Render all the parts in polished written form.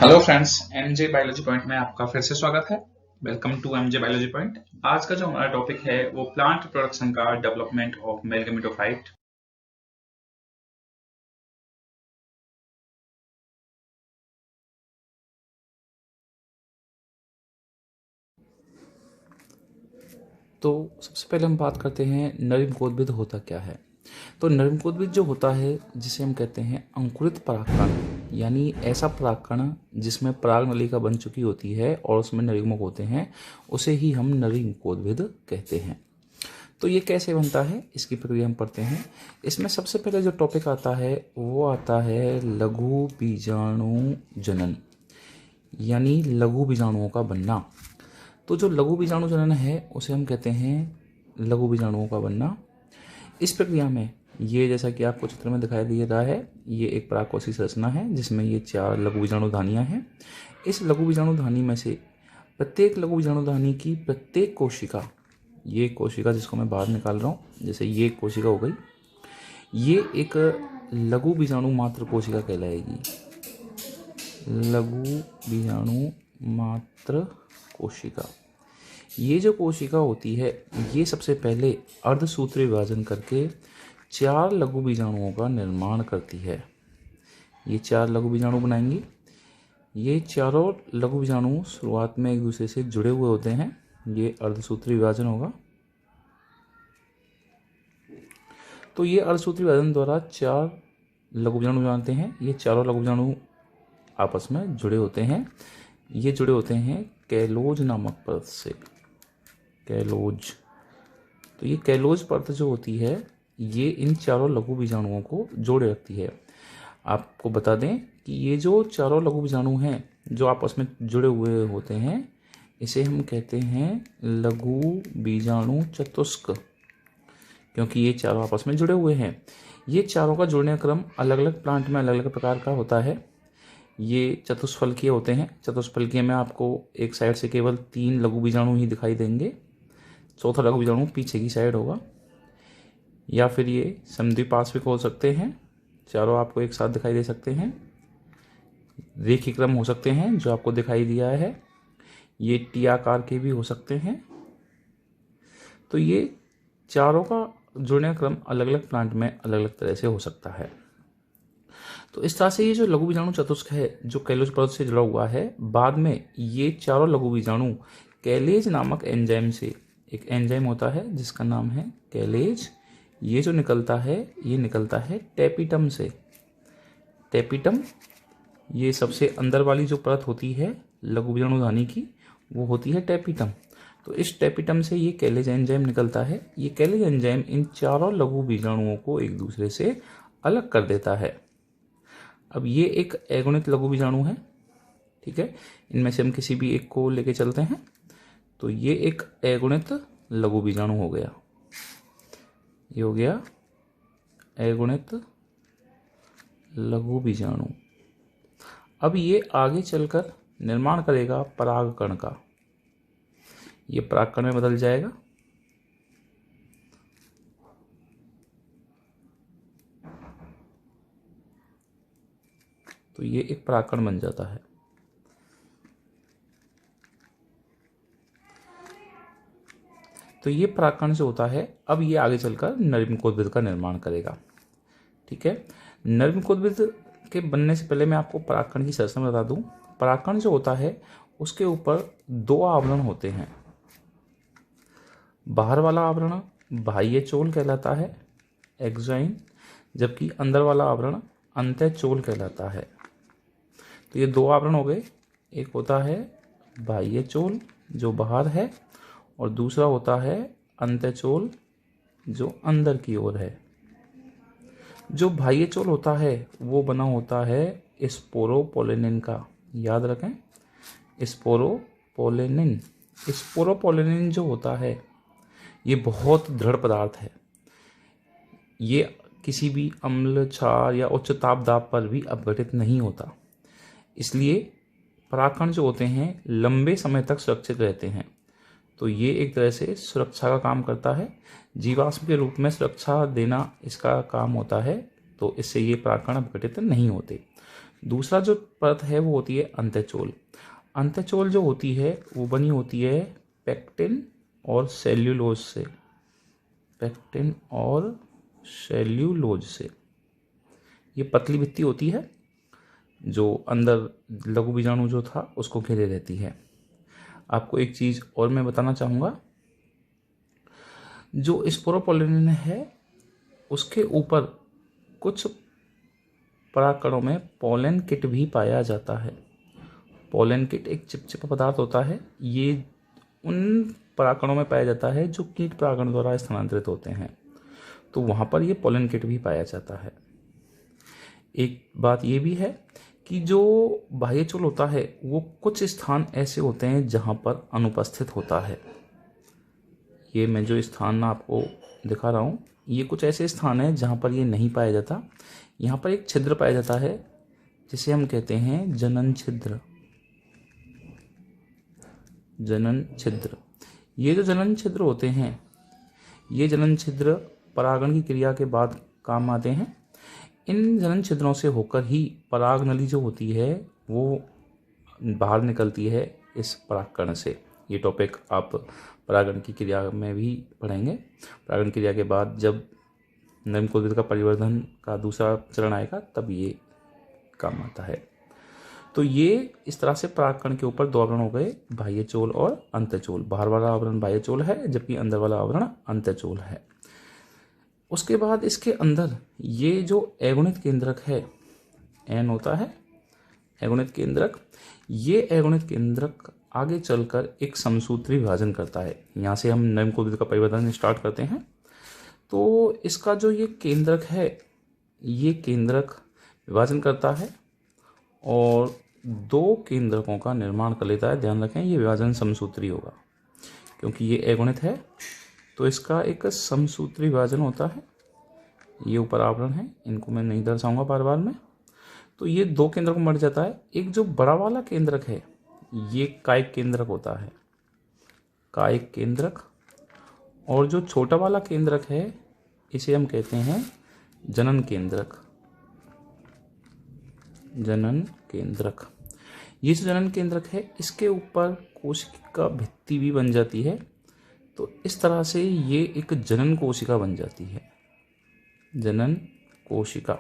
Hello friends, MJ biology point में आपका फिर से स्वागत है। Welcome to MJ biology point. आज का जो हमारा टॉपिक है वो प्लांट प्रोडक्शन का डेवलपमेंट ऑफ मेल गैमेटोफाइट। तो सबसे पहले हम बात करते हैं नरिमकोद्भिद होता क्या है। तो नरिमकोद्भिद जो होता है जिसे हम कहते हैं अंकुरित परागकण, यानी ऐसा परागकण जिसमें पराग नलिका बन चुकी होती है और उसमें नरिमक होते हैं, उसे ही हम नरिमकोद्भिद कहते हैं। तो ये कैसे बनता है, इसकी प्रक्रिया हम पढ़ते हैं। इसमें सबसे पहले जो टॉपिक आता है वो आता है लघु बीजाणु जनन, यानी लघु बीजाणुओं का बनना। तो जो लघु बीजाणु जनन है उसे हम कहते हैं लघु बीजाणुओं का बनना। इस प्रक्रिया में ये, जैसा कि आपको चित्र में दिखाई दे रहा है, ये एक परागकोशीय संरचना है जिसमें ये 4 लघु बीजाणुधानियाँ हैं। इस लघु बीजाणुधानी में से प्रत्येक लघु बीजाणुधानी की प्रत्येक कोशिका, ये कोशिका जिसको मैं बाहर निकाल रहा हूँ, जैसे ये कोशिका हो गई, ये एक लघु बीजाणु मात्र कोशिका कहलाएगी। लघु बीजाणु मात्र कोशिका, ये जो कोशिका होती है ये सबसे पहले अर्धसूत्री विभाजन करके 4 लघु बीजाणुओं का निर्माण करती है। ये 4 लघु बीजाणु बनाएंगी। ये चारों लघु बीजाणु शुरुआत में एक दूसरे से जुड़े हुए होते हैं। ये अर्धसूत्री विभाजन होगा। तो ये अर्धसूत्री विभाजन द्वारा 4 लघु बीजाणु जानते हैं। ये चारों लघु बीजाणु आपस में जुड़े होते हैं। ये जुड़े होते हैं कैलोज नामक परत से। कैलोज, तो ये कैलोज परत जो होती है ये इन चारों लघु बीजाणुओं को जोड़े रखती है। आपको बता दें कि ये जो चारों लघु बीजाणु हैं जो आपस में जुड़े हुए होते हैं, इसे हम कहते हैं लघु बीजाणु चतुष्क, क्योंकि ये चारों आपस में जुड़े हुए हैं। ये चारों का जुड़ने का क्रम अलग अलग प्लांट में अलग अलग प्रकार का होता है। ये चतुष्फलकीय होते हैं। चतुष्फलकीय में आपको एक साइड से केवल 3 लघु बीजाणु ही दिखाई देंगे, चौथा लघु बीजाणु पीछे की साइड होगा। या फिर ये समद्विपार्श्विक हो सकते हैं, चारों आपको एक साथ दिखाई दे सकते हैं। रेखीय क्रम हो सकते हैं जो आपको दिखाई दिया है। ये टी आकार के भी हो सकते हैं। तो ये चारों का जुड़ने का क्रम अलग अलग प्लांट में अलग अलग तरह से हो सकता है। तो इस तरह से ये जो लघु बीजाणु चतुष्क है जो कैलोज परत से जुड़ा हुआ है, बाद में ये चारों लघु बीजाणु कैलेज नामक एंजाइम से, एक एंजाइम होता है जिसका नाम है कैलेज, ये जो निकलता है ये निकलता है टेपिटम से। टेपिटम, ये सबसे अंदर वाली जो परत होती है लघु बीजाणुधानी की, वो होती है टेपिटम। तो इस टेपिटम से ये कैलेज एंजाइम निकलता है। ये कैलेज एंजाइम इन चारों लघु बीजाणुओं को एक दूसरे से अलग कर देता है। अब ये एक अगुणित लघु बीजाणु है, ठीक है। इनमें से हम किसी भी एक को लेके चलते हैं। तो ये एक अगुणित लघु बीजाणु हो गया। ये हो गया अगुणित लघु बीजाणु। अब ये आगे चलकर निर्माण करेगा परागकण का। ये परागकण में बदल जाएगा। तो ये एक परागकण बन जाता है। तो ये परागकण जो होता है, अब ये आगे चलकर नरिमकोद्भिद का निर्माण करेगा, ठीक है। नरिमकोद्भिद के बनने से पहले मैं आपको परागकण की संरचना बता दूं। परागकण जो होता है उसके ऊपर 2 आवरण होते हैं। बाहर वाला आवरण बाह्य चोल कहलाता है, एक्सोइन, जबकि अंदर वाला आवरण अंतःचोल कहलाता है। तो ये 2 आवरण हो गए। एक होता है बाह्य चोल जो बाहर है, और दूसरा होता है अंतःचोल जो अंदर की ओर है। जो बाह्य चोल होता है वो बना होता है स्पोरोपोलेनिन का। याद रखें, स्पोरोपोलेनिन। स्पोरोपोलेनिन जो होता है ये बहुत दृढ़ पदार्थ है। ये किसी भी अम्ल, क्षार या उच्च ताप दाब पर भी अपघटित नहीं होता। इसलिए परागकण जो होते हैं लंबे समय तक सुरक्षित रहते हैं। तो ये एक तरह से सुरक्षा का काम करता है, जीवाश्म के रूप में सुरक्षा देना इसका काम होता है। तो इससे ये परागकण अपघटित नहीं होते। दूसरा जो परत है वो होती है अंत्यचोल। अंत्यचोल जो होती है वो बनी होती है पेक्टिन और सेल्यूलोज से, पेक्टिन और सेल्यूलोज से। ये पतली भित्ति होती है जो अंदर लघु बीजाणु जो था उसको घेरे रहती है। आपको एक चीज़ और मैं बताना चाहूँगा, जो स्पोरोपोलिन है उसके ऊपर कुछ परागकणों में पोलन किट भी पाया जाता है। पोलन किट एक चिपचिपा पदार्थ होता है, ये उन परागकणों में पाया जाता है जो कीट परागण द्वारा स्थानांतरित होते हैं, तो वहाँ पर ये पोलन किट भी पाया जाता है। एक बात ये भी है कि जो बाह्यचोल होता है वो कुछ स्थान ऐसे होते हैं जहाँ पर अनुपस्थित होता है। ये मैं जो स्थान आपको दिखा रहा हूँ, ये कुछ ऐसे स्थान हैं जहाँ पर ये नहीं पाया जाता। यहाँ पर एक छिद्र पाया जाता है जिसे हम कहते हैं जनन छिद्र। जनन छिद्र, ये जो जनन छिद्र होते हैं, ये जनन छिद्र परागण की क्रिया के बाद काम आते हैं। इन जनन छिद्रों से होकर ही पराग नली जो होती है वो बाहर निकलती है इस परागकण से। ये टॉपिक आप परागण की क्रिया में भी पढ़ेंगे। परागण क्रिया के बाद जब नरम का परिवर्धन का दूसरा चरण आएगा तब ये काम आता है। तो ये इस तरह से परागकण के ऊपर दो आवरण हो गए, बाह्यचोल और अंतःचोल। बाहर वाला आवरण बाह्यचोल है जबकि अंदर वाला आवरण अंतःचोल है। उसके बाद इसके अंदर ये जो एगुणित केंद्रक है, एन होता है एगुणित केंद्रक, ये एगुणित केंद्रक आगे चलकर एक समसूत्री विभाजन करता है। यहाँ से हम नरम का परिवर्तन स्टार्ट करते हैं। तो इसका जो ये केंद्रक है, ये केंद्रक विभाजन करता है और दो केंद्रकों का निर्माण कर लेता है। ध्यान रखें ये विभाजन समसूत्री होगा, क्योंकि ये एगुणित है तो इसका एक समसूत्री विभाजन होता है। ये ऊपर आवरण है, इनको मैं नहीं दर्शाऊंगा बार बार में। तो ये दो केंद्रक में बढ़ जाता है। एक जो बड़ा वाला केंद्रक है ये कायिक केंद्रक होता है, कायिक केंद्रक, और जो छोटा वाला केंद्रक है इसे हम कहते हैं जनन केंद्रक। जनन केंद्रक, ये जो जनन केंद्रक है इसके ऊपर कोशिका भित्ति भी बन जाती है। तो इस तरह से ये एक जनन कोशिका बन जाती है, जनन कोशिका।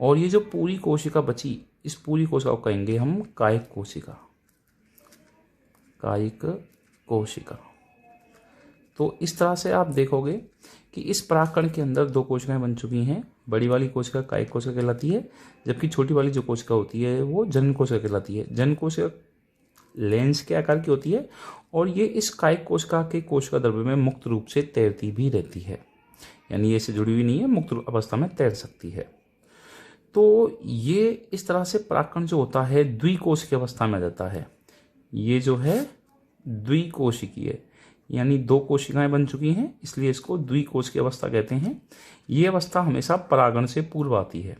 और ये जो पूरी कोशिका बची, इस पूरी कोशिका को कहेंगे हम कायिक कोशिका, कायिक कोशिका। तो इस तरह से आप देखोगे कि इस परागकण के अंदर दो कोशिकाएं बन चुकी हैं। बड़ी वाली कोशिका कायिक कोशिका कहलाती है, जबकि छोटी वाली जो कोशिका होती है वो जनन कोशिका कहलाती है। जनन कोशिका लेंस के आकार की होती है और ये इस कायिक कोशिका के कोशिका द्रव्य में मुक्त रूप से तैरती भी रहती है, यानी ये इससे जुड़ी हुई नहीं है, मुक्त अवस्था में तैर सकती है। तो ये इस तरह से परागकण जो होता है द्विकोशिकीय अवस्था में आ जाता है। ये जो है द्विकोशिकीय, यानी दो कोशिकाएं बन चुकी हैं, इसलिए इसको द्विकोशिकीय अवस्था कहते हैं। ये अवस्था हमेशा परागण से पूर्व आती है।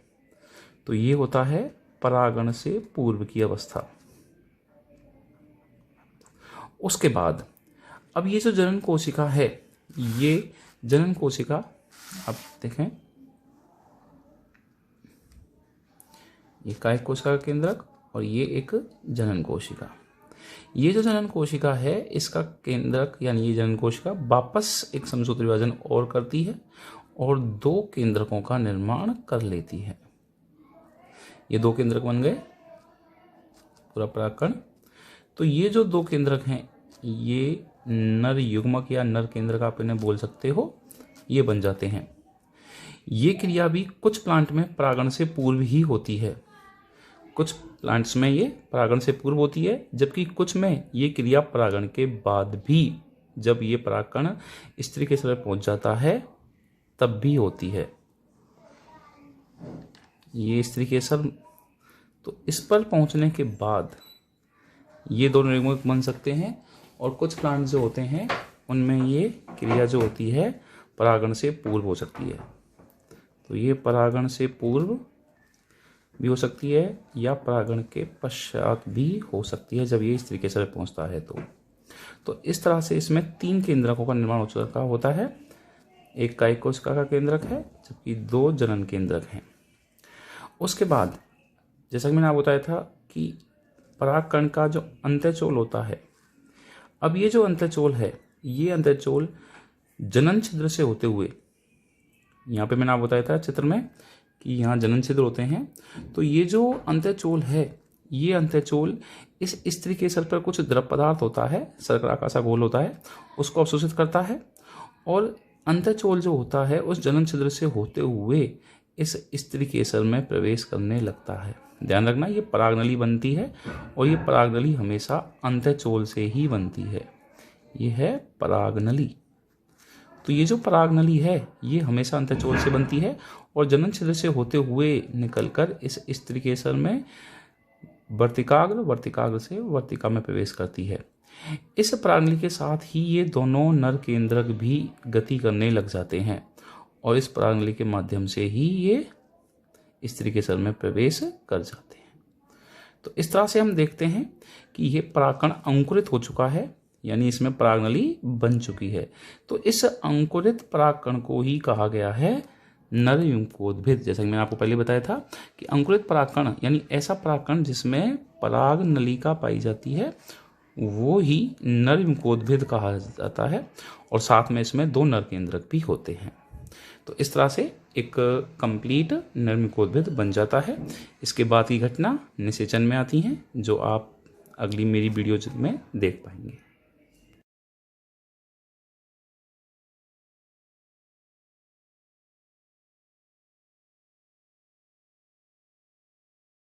तो ये होता है परागण से पूर्व की अवस्था। उसके बाद अब ये जो जनन कोशिका है, ये जनन कोशिका आप देखें, ये कायिक कोशिका का केंद्रक और ये एक जनन कोशिका। ये जो जनन कोशिका है इसका केंद्रक यानी ये जनन कोशिका वापस एक समसूत्री विभाजन और करती है और दो केंद्रकों का निर्माण कर लेती है। ये दो केंद्रक बन गए पूरा परागकण। तो ये जो दो केंद्रक हैं ये नर युग्मक या नर केंद्रक आप इन्हें बोल सकते हो, ये बन जाते हैं। ये क्रिया भी कुछ प्लांट में परागण से पूर्व ही होती है, कुछ प्लांट्स में ये परागण से पूर्व होती है, जबकि कुछ में ये क्रिया परागण के बाद भी, जब ये परागकण स्त्री के शरीर पहुंच जाता है तब भी होती है। ये स्त्री केसर, तो इस पर पहुंचने के बाद ये दोनों युग्मक बन सकते हैं और कुछ प्लांट जो होते हैं उनमें ये क्रिया जो होती है परागण से पूर्व हो सकती है। तो ये परागण से पूर्व भी हो सकती है या परागण के पश्चात भी हो सकती है जब ये इस तरीके से पहुंचता है। तो इस तरह से इसमें तीन केंद्रकों का निर्माण हो चुका होता है। एक कायिक कोशिका का केंद्रक है जबकि दो जनन केंद्रक हैं। उसके बाद जैसा कि मैंने आपको बताया था कि परागकण का जो अंत्यचोल होता है, अब ये जो अंत्यचोल है, ये अंत्यचोल जनन छिद्र से होते हुए, यहाँ पे मैंने आपको बताया था चित्र में कि यहाँ जनन छिद्र होते हैं, तो ये जो अंत्यचोल है, ये अंत्यचोल इस स्त्री केसर पर कुछ द्रव पदार्थ होता है, शर्करा का सा घोल होता है, उसको अवशोषित करता है और अंत्यचोल जो होता है उस जनन छिद्र से होते हुए इस स्त्री केसर में प्रवेश करने लगता है। ध्यान रखना, ये परागनली बनती है और ये परागनली हमेशा अंत्यचोल से ही बनती है। ये है परागनली। तो ये जो परागनली है ये हमेशा अंत्यचोल से बनती है और जनन छिद्र से होते हुए निकलकर इस स्त्री केसर में वर्तिकाग्र से वर्तिका में प्रवेश करती है। इस परागनली के साथ ही ये दोनों नर केंद्रक भी गति करने लग जाते हैं और इस परागनली के माध्यम से ही ये स्त्री केसर में प्रवेश कर जाते हैं। तो इस तरह से हम देखते हैं कि ये परागकण अंकुरित हो चुका है, यानी इसमें परागनली बन चुकी है। तो इस अंकुरित परागकण को ही कहा गया है नरयुग्मोद्भिद। जैसा कि मैंने आपको पहले बताया था कि अंकुरित परागकण यानी ऐसा परागकण जिसमें पराग नलिका पाई जाती है वो ही नरयुग्मोद्भिद कहा जाता है और साथ में इसमें 2 नर केंद्रक भी होते हैं। तो इस तरह से एक कंप्लीट नरयुग्मोद्भिद बन जाता है। इसके बाद की घटना निषेचन में आती हैं जो आप अगली मेरी वीडियो में देख पाएंगे।